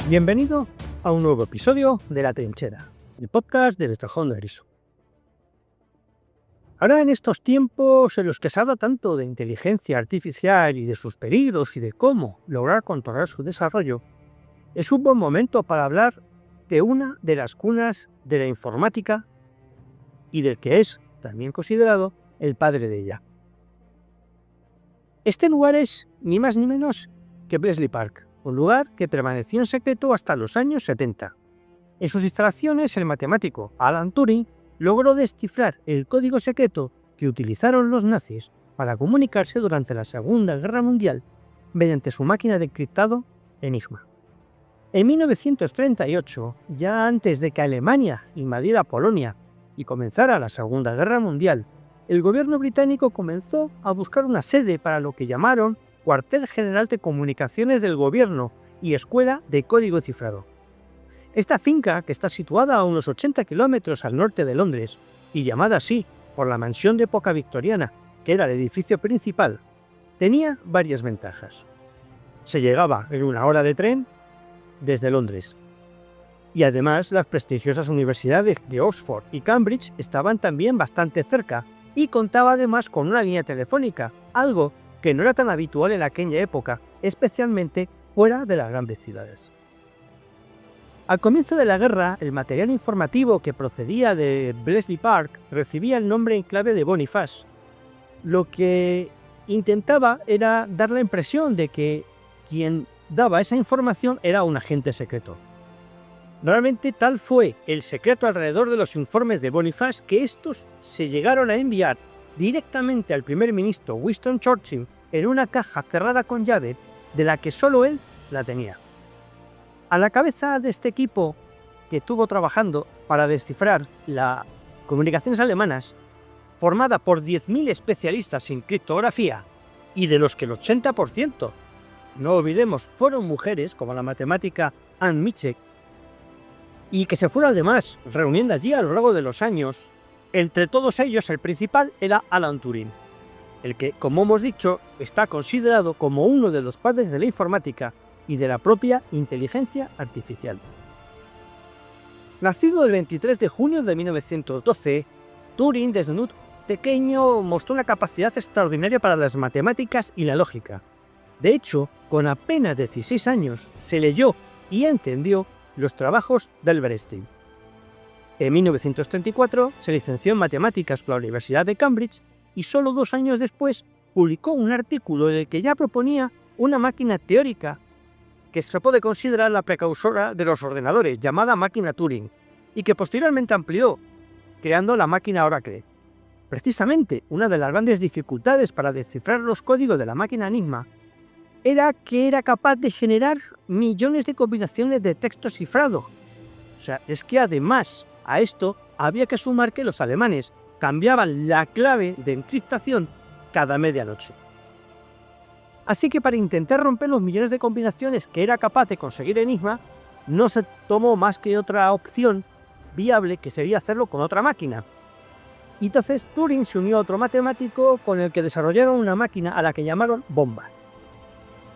Bienvenido a un nuevo episodio de La Trinchera, el podcast del Estrajón de Eriso. Ahora, en estos tiempos en los que se habla tanto de inteligencia artificial y de sus peligros y de cómo lograr controlar su desarrollo, es un buen momento para hablar de una de las cunas de la informática y del que es también considerado el padre de ella. Este lugar es ni más ni menos que Bletchley Park, un lugar que permaneció en secreto hasta los años 70. En sus instalaciones, el matemático Alan Turing logró descifrar el código secreto que utilizaron los nazis para comunicarse durante la Segunda Guerra Mundial mediante su máquina de encriptado Enigma. En 1938, ya antes de que Alemania invadiera Polonia y comenzara la Segunda Guerra Mundial, el gobierno británico comenzó a buscar una sede para lo que llamaron Cuartel General de Comunicaciones del Gobierno y Escuela de Código Cifrado. Esta finca, que está situada a unos 80 kilómetros al norte de Londres y llamada así por la mansión de época victoriana, que era el edificio principal, tenía varias ventajas. Se llegaba en una hora de tren desde Londres. Y además las prestigiosas universidades de Oxford y Cambridge estaban también bastante cerca y contaba además con una línea telefónica, algo que no era tan habitual en aquella época, especialmente fuera de las grandes ciudades. Al comienzo de la guerra, el material informativo que procedía de Bletchley Park recibía el nombre en clave de Boniface. Lo que intentaba era dar la impresión de que quien daba esa información era un agente secreto. Realmente tal fue el secreto alrededor de los informes de Boniface que estos se llegaron a enviar directamente al primer ministro Winston Churchill en una caja cerrada con llave de la que solo él la tenía. A la cabeza de este equipo que estuvo trabajando para descifrar las comunicaciones alemanas, formada por 10.000 especialistas en criptografía y de los que el 80%, no olvidemos, fueron mujeres, como la matemática Anne Mitchell, y que se fueron además reuniendo allí a lo largo de los años. Entre todos ellos, el principal era Alan Turing, el que, como hemos dicho, está considerado como uno de los padres de la informática y de la propia inteligencia artificial. Nacido el 23 de junio de 1912, Turing desde muy pequeño mostró una capacidad extraordinaria para las matemáticas y la lógica. De hecho, con apenas 16 años se leyó y entendió los trabajos de Albert Einstein. En 1934 se licenció en matemáticas por la Universidad de Cambridge y solo 2 años después publicó un artículo en el que ya proponía una máquina teórica que se puede considerar la precursora de los ordenadores, llamada máquina Turing, y que posteriormente amplió, creando la máquina Oracle. Precisamente, una de las grandes dificultades para descifrar los códigos de la máquina Enigma era que era capaz de generar millones de combinaciones de texto cifrado. O sea, es que además a esto había que sumar que los alemanes cambiaban la clave de encriptación cada medianoche. Así que para intentar romper los millones de combinaciones que era capaz de conseguir Enigma, no se tomó más que otra opción viable, que sería hacerlo con otra máquina. Y entonces Turing se unió a otro matemático con el que desarrollaron una máquina a la que llamaron bomba.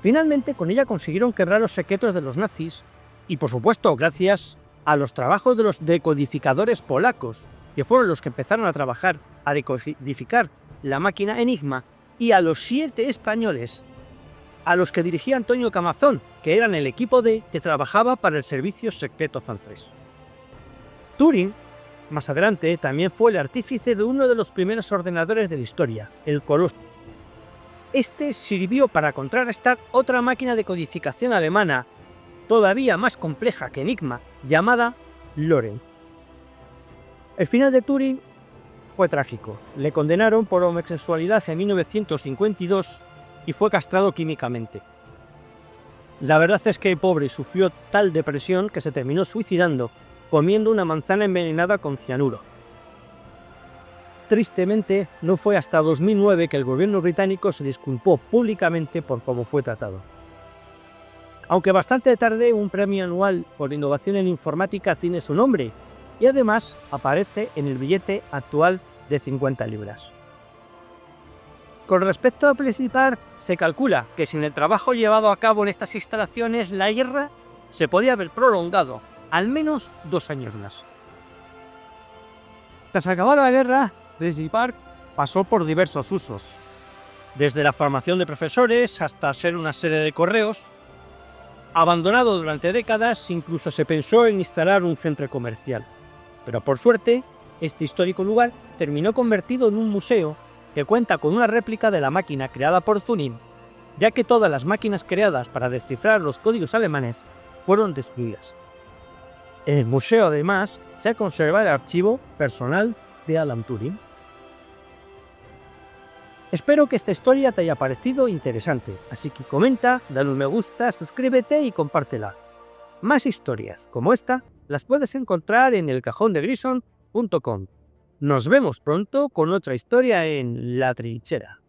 Finalmente con ella consiguieron quebrar los secretos de los nazis y, por supuesto, gracias a los trabajos de los decodificadores polacos, que fueron los que empezaron a trabajar a decodificar la máquina Enigma, y a los 7 españoles a los que dirigía Antonio Camazón, que eran el equipo D que trabajaba para el servicio secreto francés. Turing, más adelante, también fue el artífice de uno de los primeros ordenadores de la historia, el Colossus. Este sirvió para contrarrestar otra máquina de codificación alemana, todavía más compleja que Enigma, llamada Loren. El final de Turing fue trágico. Le condenaron por homosexualidad en 1952 y fue castrado químicamente. La verdad es que el pobre sufrió tal depresión que se terminó suicidando comiendo una manzana envenenada con cianuro. Tristemente, no fue hasta 2009 que el gobierno británico se disculpó públicamente por cómo fue tratado. Aunque bastante tarde, un premio anual por innovación en informática tiene su nombre y además aparece en el billete actual de 50 libras. Con respecto a Bletchley Park, se calcula que sin el trabajo llevado a cabo en estas instalaciones, la guerra se podía haber prolongado al menos 2 años más. Tras acabar la guerra, Bletchley Park pasó por diversos usos, desde la formación de profesores hasta ser una sede de correos. Abandonado durante décadas, incluso se pensó en instalar un centro comercial, pero por suerte, este histórico lugar terminó convertido en un museo que cuenta con una réplica de la máquina creada por Zunino, ya que todas las máquinas creadas para descifrar los códigos alemanes fueron destruidas. En el museo, además, se conserva el archivo personal de Alan Turing. Espero que esta historia te haya parecido interesante, así que comenta, dale un me gusta, suscríbete y compártela. Más historias como esta las puedes encontrar en elcajondegrison.com. Nos vemos pronto con otra historia en La Trinchera.